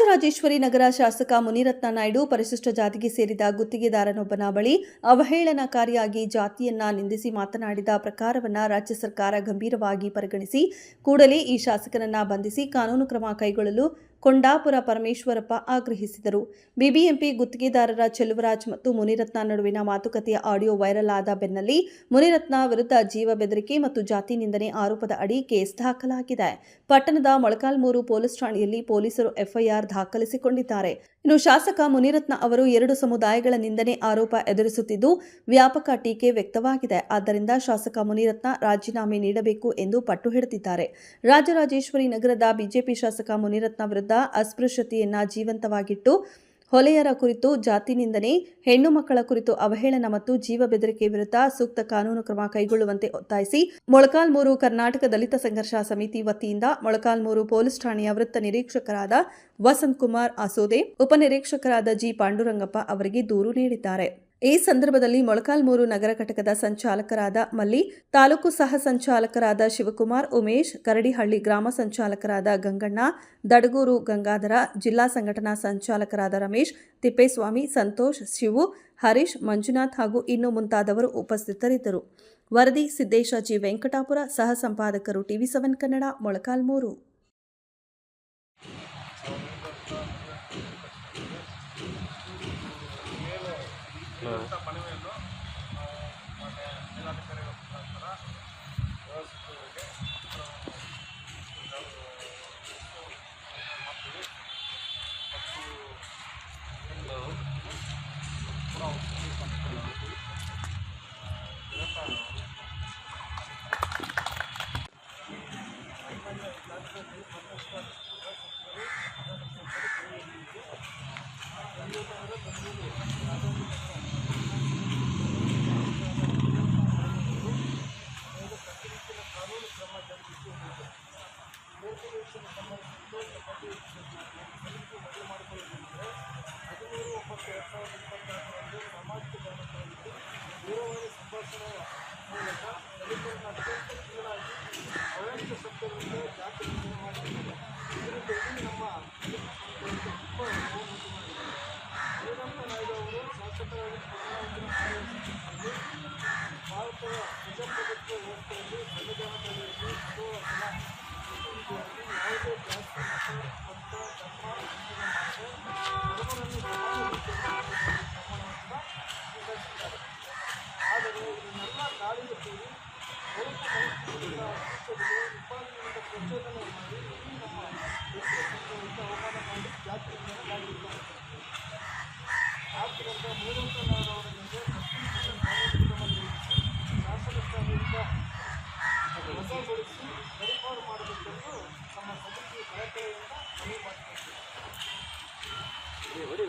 ರಾಜರಾಜೇಶ್ವರಿ ನಗರ ಶಾಸಕ ಮುನಿರತ್ನ ನಾಯ್ಡು ಪರಿಶಿಷ್ಟ ಜಾತಿಗೆ ಸೇರಿದ ಗುತ್ತಿಗೆದಾರನೊಬ್ಬನ ಬಳಿ ಅವಹೇಳನಕಾರಿಯಾಗಿ ಜಾತಿಯನ್ನ ನಿಂದಿಸಿ ಮಾತನಾಡಿದ ಪ್ರಕಾರವನ್ನು ರಾಜ್ಯ ಸರ್ಕಾರ ಗಂಭೀರವಾಗಿ ಪರಿಗಣಿಸಿ ಕೂಡಲೇ ಈ ಶಾಸಕನನ್ನ ಬಂಧಿಸಿ ಕಾನೂನು ಕ್ರಮ ಕೈಗೊಳ್ಳಲು ಕೊಂಡಾಪುರ ಪರಮೇಶ್ವರಪ್ಪ ಆಗ್ರಹಿಸಿದರು. ಬಿಬಿಎಂಪಿ ಗುತ್ತಿಗೆದಾರರ ಚೆಲುವರಾಜ್ ಮತ್ತು ಮುನಿರತ್ನ ನಡುವಿನ ಮಾತುಕತೆಯ ಆಡಿಯೋ ವೈರಲ್ ಆದ ಬೆನ್ನಲ್ಲೇ ಮುನಿರತ್ನ ವಿರುದ್ಧ ಜೀವ ಬೆದರಿಕೆ ಮತ್ತು ಜಾತಿ ನಿಂದನೆ ಆರೋಪದ ಅಡಿ ಕೇಸ್ ದಾಖಲಾಗಿದೆ. ಪಟ್ಟಣದ ಮೊಳಕಾಲ್ಮೂರು ಪೊಲೀಸ್ ಠಾಣೆಯಲ್ಲಿ ಪೊಲೀಸರು ಎಫ್ಐಆರ್ ದಾಖಲಿಸಿಕೊಂಡಿದ್ದಾರೆ. ಇನ್ನು ಶಾಸಕ ಮುನಿರತ್ನ ಅವರು 2 ಸಮುದಾಯಗಳ ನಿಂದನೆ ಆರೋಪ ಎದುರಿಸುತ್ತಿದ್ದು ವ್ಯಾಪಕ ಟೀಕೆ ವ್ಯಕ್ತವಾಗಿದೆ. ಆದ್ದರಿಂದ ಶಾಸಕ ಮುನಿರತ್ನ ರಾಜೀನಾಮೆ ನೀಡಬೇಕು ಎಂದು ಪಟ್ಟು ಹಿಡಿದಿದ್ದಾರೆ. ರಾಜರಾಜೇಶ್ವರಿ ನಗರದ ಬಿಜೆಪಿ ಶಾಸಕ ಮುನಿರತ್ನ ವಿರುದ್ಧ ಅಸ್ಪೃಶ್ಯತೆಯನ್ನ ಜೀವಂತವಾಗಿಟ್ಟು ಹೊಲೆಯರ ಕುರಿತು ಜಾತಿ ನಿಂದನೆ, ಹೆಣ್ಣು ಮಕ್ಕಳ ಕುರಿತು ಅವಹೇಳನ ಮತ್ತು ಜೀವ ಬೆದರಿಕೆ ವಿರುದ್ಧ ಸೂಕ್ತ ಕಾನೂನು ಕ್ರಮ ಕೈಗೊಳ್ಳುವಂತೆ ಒತ್ತಾಯಿಸಿ ಮೊಳಕಾಲ್ಮೂರು ಕರ್ನಾಟಕ ದಲಿತ ಸಂಘರ್ಷ ಸಮಿತಿ ವತಿಯಿಂದ ಮೊಳಕಾಲ್ಮೂರು ಪೊಲೀಸ್ ಠಾಣೆಯ ವೃತ್ತ ನಿರೀಕ್ಷಕರಾದ ವಸಂತ್ ಕುಮಾರ್ ಆಸೋದೆ, ಉಪನಿರೀಕ್ಷಕರಾದ ಜಿ ಪಾಂಡುರಂಗಪ್ಪ ಅವರಿಗೆ ದೂರು ನೀಡಿದ್ದಾರೆ. ಈ ಸಂದರ್ಭದಲ್ಲಿ ಮೊಳಕಾಲ್ಮೂರು ನಗರ ಘಟಕದ ಸಂಚಾಲಕರಾದ ಮಲ್ಲಿ, ತಾಲೂಕು ಸಹ ಸಂಚಾಲಕರಾದ ಶಿವಕುಮಾರ್, ಉಮೇಶ್, ಕರಡಿಹಳ್ಳಿ ಗ್ರಾಮ ಸಂಚಾಲಕರಾದ ಗಂಗಣ್ಣ, ದಡಗೂರು ಗಂಗಾಧರ, ಜಿಲ್ಲಾ ಸಂಘಟನಾ ಸಂಚಾಲಕರಾದ ರಮೇಶ್, ತಿಪ್ಪೇಸ್ವಾಮಿ, ಸಂತೋಷ್, ಶಿವು, ಹರೀಶ್, ಮಂಜುನಾಥ್ ಹಾಗೂ ಇನ್ನು ಮುಂತಾದವರು ಉಪಸ್ಥಿತರಿದ್ದರು. ವರದಿ ಸಿದ್ದೇಶ ಜಿ ವೆಂಕಟಾಪುರ, ಸಹ ಸಂಪಾದಕರು TV7 ಕನ್ನಡ, ಮೊಳಕಾಲ್ಮೂರು. ಮನವಿಯನ್ನು ಮಾನ್ಯ ಜಿಲ್ಲಾಧಿಕಾರಿಗಳ ಮುಖಾಂತರ ವ್ಯವಸ್ಥಿತವಾಗಿ ಹೊಡಿ